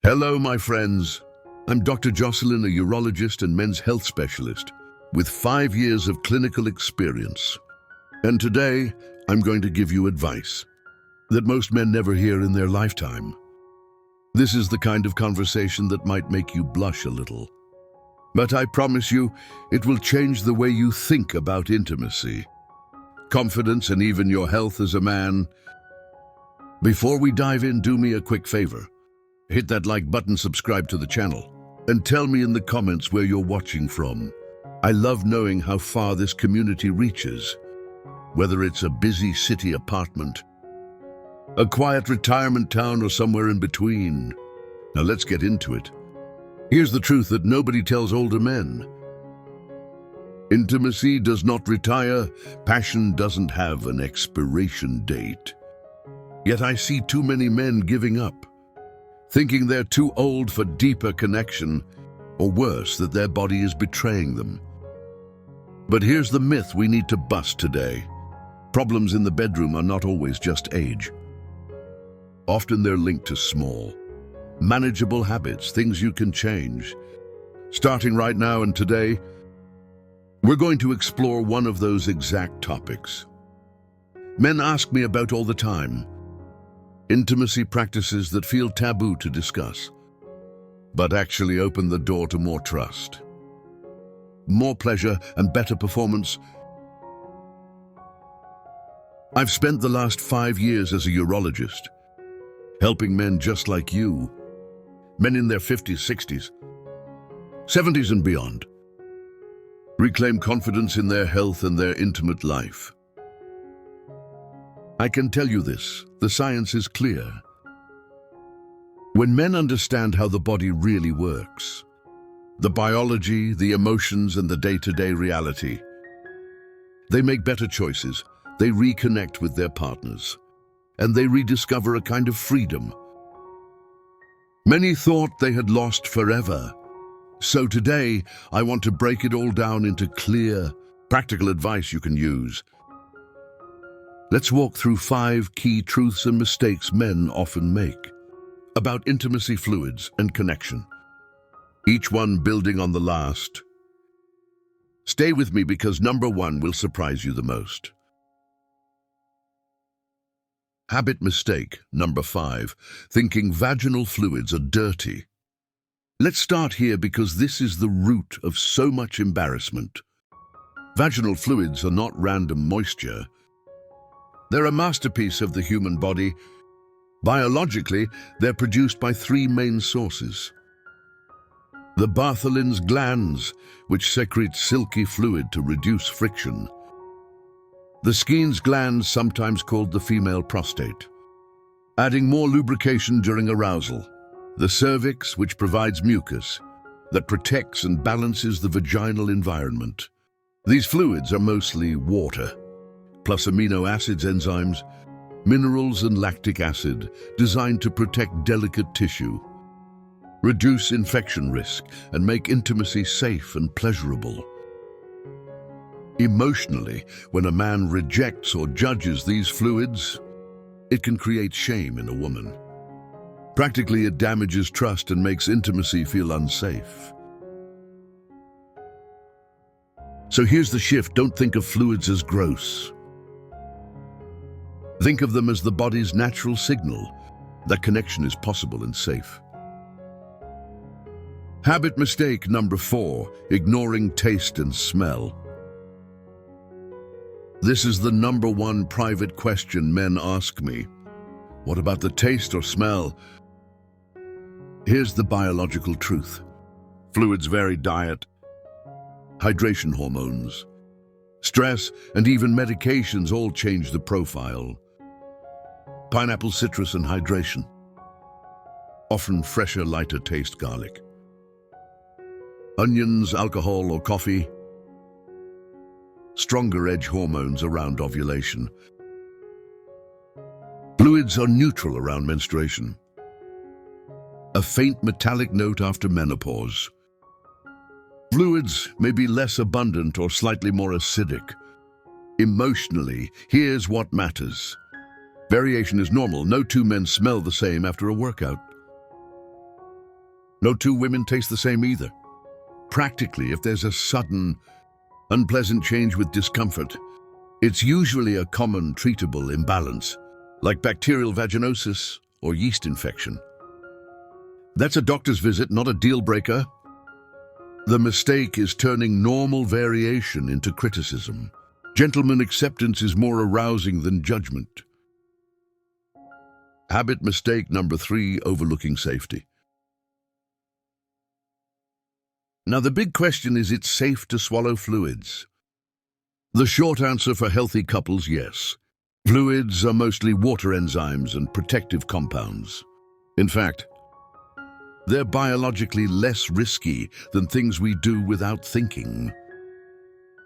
Hello, my friends. I'm Dr. Jocelyn, a urologist and men's health specialist with 5 years of clinical experience. And today, I'm going to give you advice that most men never hear in their lifetime. This is the kind of conversation that might make you blush a little. But I promise you, it will change the way you think about intimacy, confidence, and even your health as a man. Before we dive in, do me a quick favor. Hit that like button, subscribe to the channel, and tell me in the comments where you're watching from. I love knowing how far this community reaches, whether it's a busy city apartment, a quiet retirement town, or somewhere in between. Now let's get into it. Here's the truth that nobody tells older men. Intimacy does not retire, passion doesn't have an expiration date. Yet I see too many men giving up, thinking they're too old for deeper connection, or worse, that their body is betraying them. But here's the myth we need to bust today. Problems in the bedroom are not always just age. Often they're linked to small, manageable habits, things you can change. Starting right now and today, we're going to explore one of those exact topics. Men ask me about all the time. Intimacy practices that feel taboo to discuss, but actually open the door to more trust, more pleasure, and better performance. I've spent the last 5 years as a urologist, helping men just like you, men in their 50s, 60s, 70s and beyond, reclaim confidence in their health and their intimate life. I can tell you this, the science is clear. When men understand how the body really works, the biology, the emotions, and the day-to-day reality, they make better choices, they reconnect with their partners, and they rediscover a kind of freedom many thought they had lost forever. So today, I want to break it all down into clear, practical advice you can use. Let's walk through 5 key truths and mistakes men often make about intimacy, fluids, and connection, each one building on the last. Stay with me because number 1 will surprise you the most. Habit mistake, number 5, thinking vaginal fluids are dirty. Let's start here because this is the root of so much embarrassment. Vaginal fluids are not random moisture. They're a masterpiece of the human body. Biologically, they're produced by 3 main sources. The Bartholin's glands, which secrete silky fluid to reduce friction. The Skene's glands, sometimes called the female prostate, adding more lubrication during arousal. The cervix, which provides mucus that protects and balances the vaginal environment. These fluids are mostly water, plus amino acids, enzymes, minerals, and lactic acid, designed to protect delicate tissue, reduce infection risk, and make intimacy safe and pleasurable. Emotionally, when a man rejects or judges these fluids, it can create shame in a woman. Practically, it damages trust and makes intimacy feel unsafe. So here's the shift. Don't think of fluids as gross. Think of them as the body's natural signal that connection is possible and safe. Habit mistake number 4, ignoring taste and smell. This is the number 1 private question men ask me. What about the taste or smell? Here's the biological truth. Fluids vary: diet, hydration hormones, stress, and even medications all change the profile. Pineapple, citrus, and hydration. Often fresher, lighter taste: garlic. Onions, alcohol, or coffee. Stronger edge hormones around ovulation. Fluids are neutral around menstruation. A faint metallic note after menopause. Fluids may be less abundant or slightly more acidic. Emotionally, here's what matters. Variation is normal. No 2 men smell the same after a workout. No two women taste the same either. Practically, if there's a sudden, unpleasant change with discomfort, it's usually a common treatable imbalance, like bacterial vaginosis or yeast infection. That's a doctor's visit, not a deal breaker. The mistake is turning normal variation into criticism. Gentlemen, acceptance is more arousing than judgment. Habit mistake number 3, overlooking safety. Now the big question is, it's safe to swallow fluids? The short answer for healthy couples, yes. Fluids are mostly water enzymes and protective compounds. In fact, they're biologically less risky than things we do without thinking,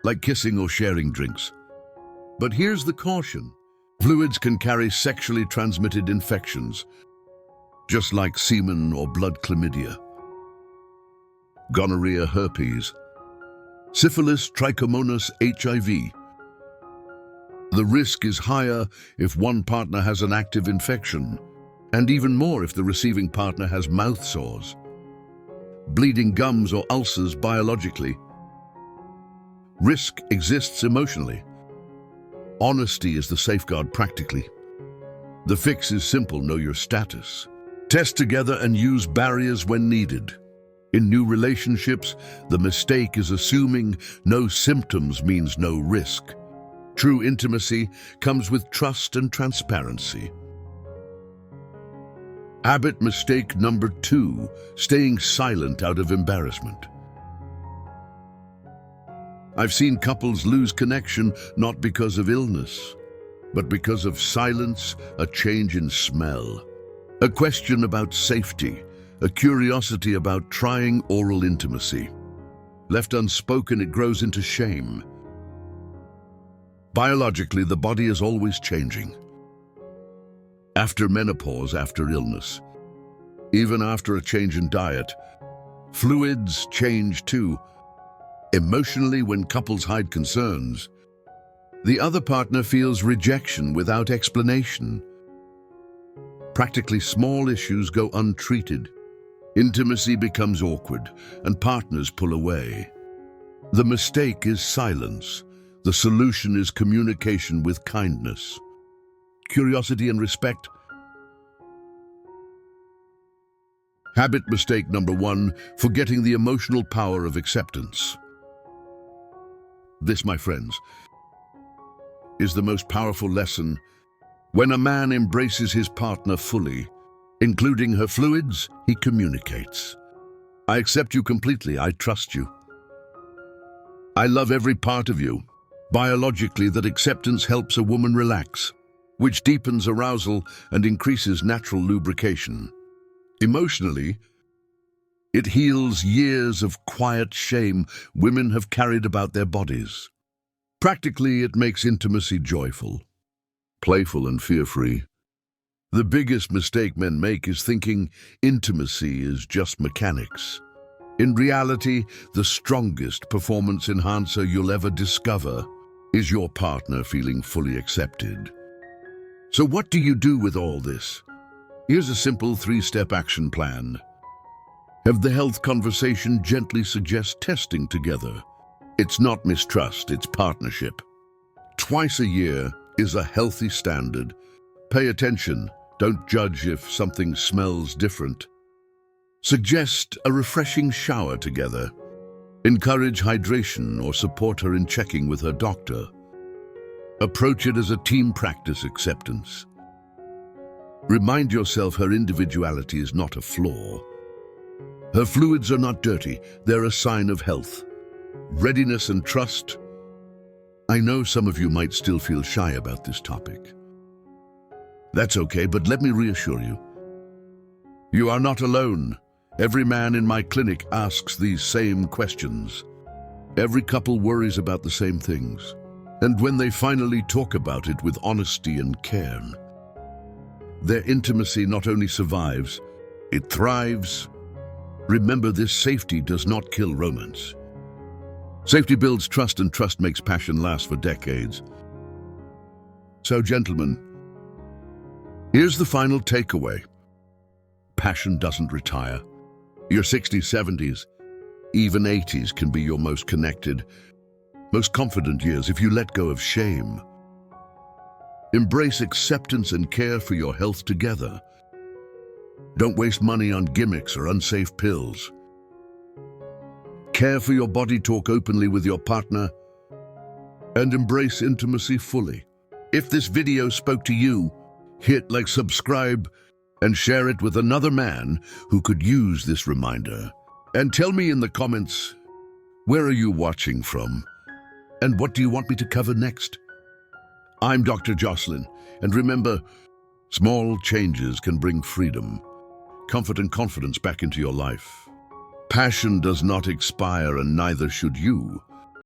like kissing or sharing drinks. But here's the caution. Fluids can carry sexually transmitted infections, just like semen or blood chlamydia, gonorrhea, herpes, syphilis, trichomonas, HIV. The risk is higher if one partner has an active infection, and even more if the receiving partner has mouth sores, bleeding gums, or ulcers biologically. Risk exists emotionally. Honesty is the safeguard practically. The fix is simple: know your status. Test together and use barriers when needed. In new relationships, the mistake is assuming no symptoms means no risk. True intimacy comes with trust and transparency. Habit mistake number 2, staying silent out of embarrassment. I've seen couples lose connection not because of illness, but because of silence, a change in smell, a question about safety, a curiosity about trying oral intimacy. Left unspoken, it grows into shame. Biologically, the body is always changing. After menopause, after illness, even after a change in diet, fluids change too. Emotionally, when couples hide concerns, the other partner feels rejection without explanation. Practically, small issues go untreated. Intimacy becomes awkward, and partners pull away. The mistake is silence. The solution is communication with kindness, curiosity, and respect. Habit mistake number 1, forgetting the emotional power of acceptance. This, my friends, is the most powerful lesson. When a man embraces his partner fully, including her fluids, he communicates. I accept you completely. I trust you. I love every part of you. Biologically, that acceptance helps a woman relax, which deepens arousal and increases natural lubrication. Emotionally, it heals years of quiet shame women have carried about their bodies. Practically, it makes intimacy joyful, playful, and fear-free. The biggest mistake men make is thinking intimacy is just mechanics. In reality, the strongest performance enhancer you'll ever discover is your partner feeling fully accepted. So what do you do with all this? Here's a simple 3-step action plan. Have the health conversation. Gently suggest testing together. It's not mistrust, it's partnership. Twice a year is a healthy standard. Pay attention. Don't judge if something smells different. Suggest a refreshing shower together. Encourage hydration or support her in checking with her doctor. Approach it as a team practice acceptance. Remind yourself her individuality is not a flaw. Her fluids are not dirty, they're a sign of health. Readiness and trust. I know some of you might still feel shy about this topic. That's okay, but let me reassure you. You are not alone. Every man in my clinic asks these same questions. Every couple worries about the same things. And when they finally talk about it with honesty and care, their intimacy not only survives, it thrives. Remember, this safety does not kill romance. Safety builds trust, and trust makes passion last for decades. So, gentlemen, here's the final takeaway. Passion doesn't retire. Your 60s, 70s, even 80s can be your most connected, most confident years if you let go of shame. Embrace acceptance and care for your health together. Don't waste money on gimmicks or unsafe pills. Care for your body, talk openly with your partner, and embrace intimacy fully. If this video spoke to you, hit like, subscribe, and share it with another man who could use this reminder. And tell me in the comments, where are you watching from? And what do you want me to cover next? I'm Dr. Jocelyn, and remember, small changes can bring freedom, comfort and confidence back into your life. Passion does not expire, and neither should you.